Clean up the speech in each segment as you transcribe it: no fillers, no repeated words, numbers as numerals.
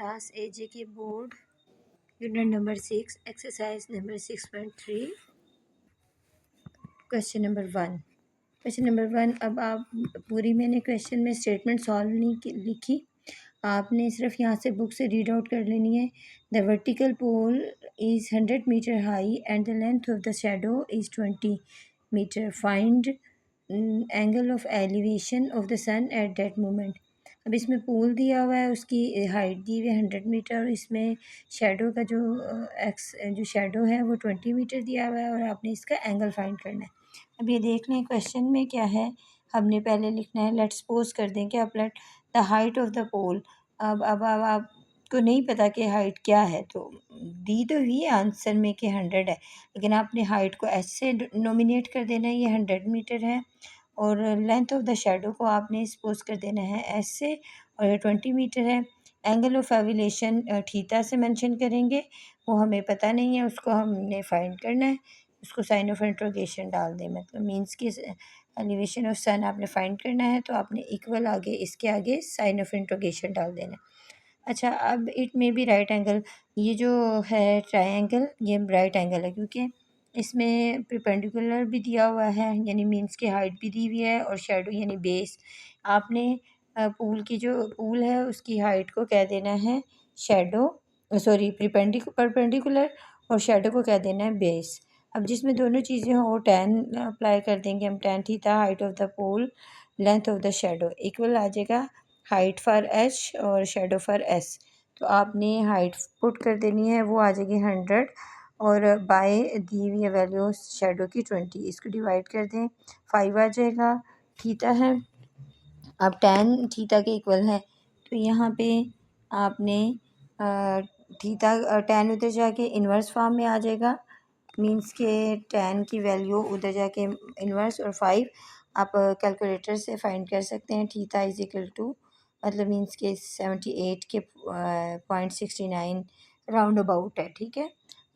class AJK board unit number 6 exercise number 6.3 question number 1। Question number 1, अब आप पूरी मैंने क्वेश्चन में स्टेटमेंट सॉल्व नहीं लिखी, आपने सिर्फ यहाँ से बुक से रीड आउट कर लेनी है। The vertical pole is 100 metre high and the length of the shadow is 20 metre. Find angle of elevation of the sun at that moment. अब इसमें पोल दिया हुआ है, उसकी हाइट दी हुई है 100 मीटर और इसमें शेडो का जो शेडो है वो 20 मीटर दिया हुआ है और आपने इसका एंगल फाइंड करना है। अब ये देख लें क्वेश्चन में क्या है, हमने पहले लिखना है, लेट्स सपोज कर दें कि आप let the height of the pole. अब आपको नहीं पता कि हाइट क्या है, तो दी तो हुई है आंसर में कि 100 है, लेकिन आपने हाइट को ऐसे नोमिनेट कर देना है, ये 100 मीटर है और लेंथ ऑफ द शेडो को आपने सपोज कर देना है ऐसे और ये 20 मीटर है। एंगल ऑफ एविलेशन थीटा से मेंशन करेंगे, वो हमें पता नहीं है, उसको हमने फाइंड करना है। उसको साइन ऑफ इंट्रोगेशन डाल दें, मतलब मीन्स कि एलिवेशन ऑफ सन आपने फाइंड करना है तो आपने इक्वल आगे इसके आगे साइन ऑफ इंट्रोगेशन डाल देना है। अच्छा, अब it may be right angle, ये जो है ट्रायंगल ये राइट एंगल है क्योंकि इसमें परपेंडिकुलर भी दिया हुआ है, यानी मीन्स की हाइट भी दी हुई है और शेडो यानी बेस। आपने पूल की जो पूल है उसकी हाइट को कह देना है शेडो, सॉरी परपेंडिकुलर, और शेडो को कह देना है बेस। अब जिसमें दोनों चीज़ें हों टेन अप्लाई कर देंगे हम, tan theta height of the pole length of the shadow equal आ जाएगा हाइट फॉर एच और शेडो फॉर एस। तो आपने हाइट पुट कर देनी है, वो आ जाएगी 100 और बाय दी हुई है वैल्यू शेडो की 20, इसको डिवाइड कर दें 5 आ जाएगा। थीटा है, अब टेन थीटा के इक्वल है, तो यहाँ पे आपने थीटा टेन उधर जाके इन्वर्स फॉर्म में आ जाएगा, मीन्स के टेन की वैल्यू उधर जाके इन्वर्स, और 5 आप कैलकुलेटर से फाइंड कर सकते हैं। थीटा इज इक्वल टू मतलब मीन्स के 78 के 0.69 राउंड अबाउट है, ठीक है।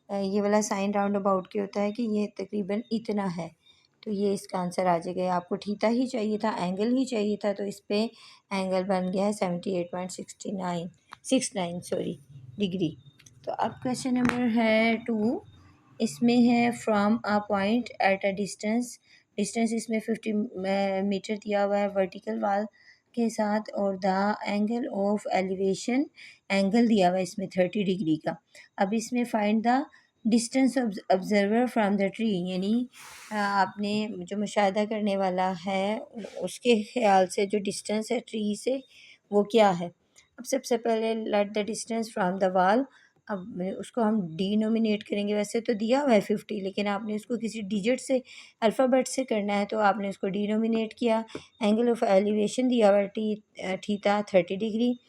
ये वाला साइन राउंड अबाउट के होता है कि ये तकरीबन इतना है, तो ये इसका आंसर आ जाएगा। आपको थीटा ही चाहिए था, एंगल ही चाहिए था, तो इस पे एंगल बन गया है 78.69 सॉरी डिग्री। तो अब क्वेश्चन नंबर है 2, इसमें है from a point at a distance, distance इसमें 50 मीटर दिया हुआ है वर्टिकल वाल के साथ, और the angle of elevation angle दिया हुआ है इसमें 30 डिग्री का। अब इसमें find the distance observer from the tree, यानी आपने जो मुशाहिदा करने वाला है उसके ख्याल से जो डिस्टेंस है ट्री से वो क्या है। अब सबसे पहले let the distance from the वाल, अब उसको हम डिनोमिनेट करेंगे। वैसे तो दिया हुआ है 50, लेकिन आपने उसको किसी डिजिट से अल्फ़ाबेट से करना है, तो आपने उसको डिनोमिनेट किया। एंगल ऑफ एलिवेशन दिया हुआ है थीटा 30 डिग्री।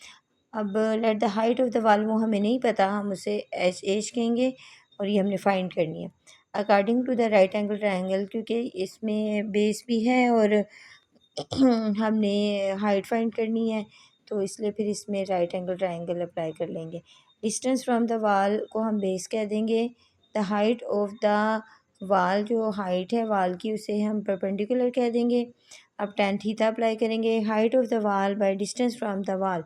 अब late the height of the वाल, वो हमें नहीं पता, हम उसे एच एच कहेंगे और ये हमने फाइंड करनी है according to the right angle triangle, क्योंकि इसमें बेस भी है और हमने हाइट फाइंड करनी है, तो इसलिए फिर इसमें राइट एंगल ट्रायंगल अप्लाई कर लेंगे। डिस्टेंस फ्रॉम द वाल को हम बेस कह देंगे, द हाइट ऑफ द वाल, जो हाइट है वाल की उसे हम परपेंडिकुलर कह देंगे। अब टेन थीटा अप्लाई करेंगे, हाइट ऑफ द वाल बाय डिस्टेंस फ्रॉम द वाल।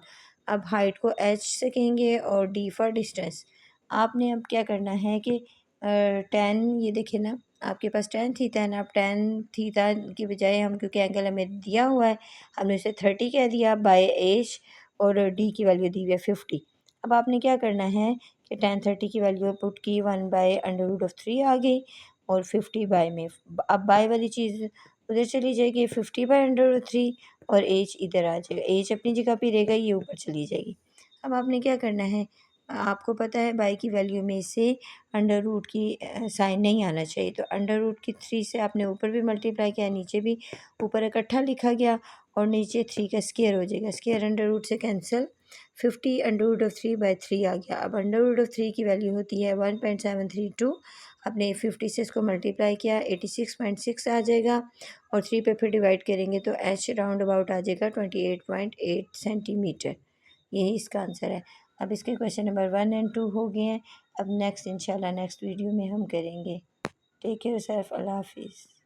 अब हाइट को एच से कहेंगे और डी फॉर डिस्टेंस। आपने अब क्या करना है कि टेन, ये देखिए ना आपके पास टेन थीटा है ना, अब टेन थीटा की बजाय हम, क्योंकि एंगल हमें दिया हुआ है, हमने उसे 30 कह दिया बाय एच और डी की वैल्यू दी हुई है 50। अब आपने क्या करना है कि टेन 30 की वैल्यू पुट की 1/√3 आ गई और 50 बाय में, अब बाय वाली चीज़ उधर चली जाएगी 50 बाय √3 और एच इधर आ जाएगा, एच अपनी जगह पे रहेगा, ये ऊपर चली जाएगी। अब आपने क्या करना है, आपको पता है बाई की वैल्यू में से अंडर रूट की साइन नहीं आना चाहिए, तो अंडर रूट की 3 से आपने ऊपर भी मल्टीप्लाई किया, नीचे भी, ऊपर इकट्ठा लिखा गया और नीचे 3 का स्केयर हो जाएगा, स्केयर अंडर रूट से कैंसिल, 50 √3/3 आ गया। अब अंडर रूट ऑफ 3 की वैल्यू होती है 1.732, आपने 50 से इसको मल्टीप्लाई किया 86.6 आ जाएगा और 3 पे फिर डिवाइड करेंगे तो एच राउंड अबाउट आ जाएगा 28.8 सेंटीमीटर। यही इसका आंसर है। अब इसके क्वेश्चन नंबर 1 एंड 2 हो गए हैं। अब नेक्स्ट इंशाल्लाह नेक्स्ट वीडियो में हम करेंगे। टेक केयर सेल्फ, अल्लाह हाफिज़।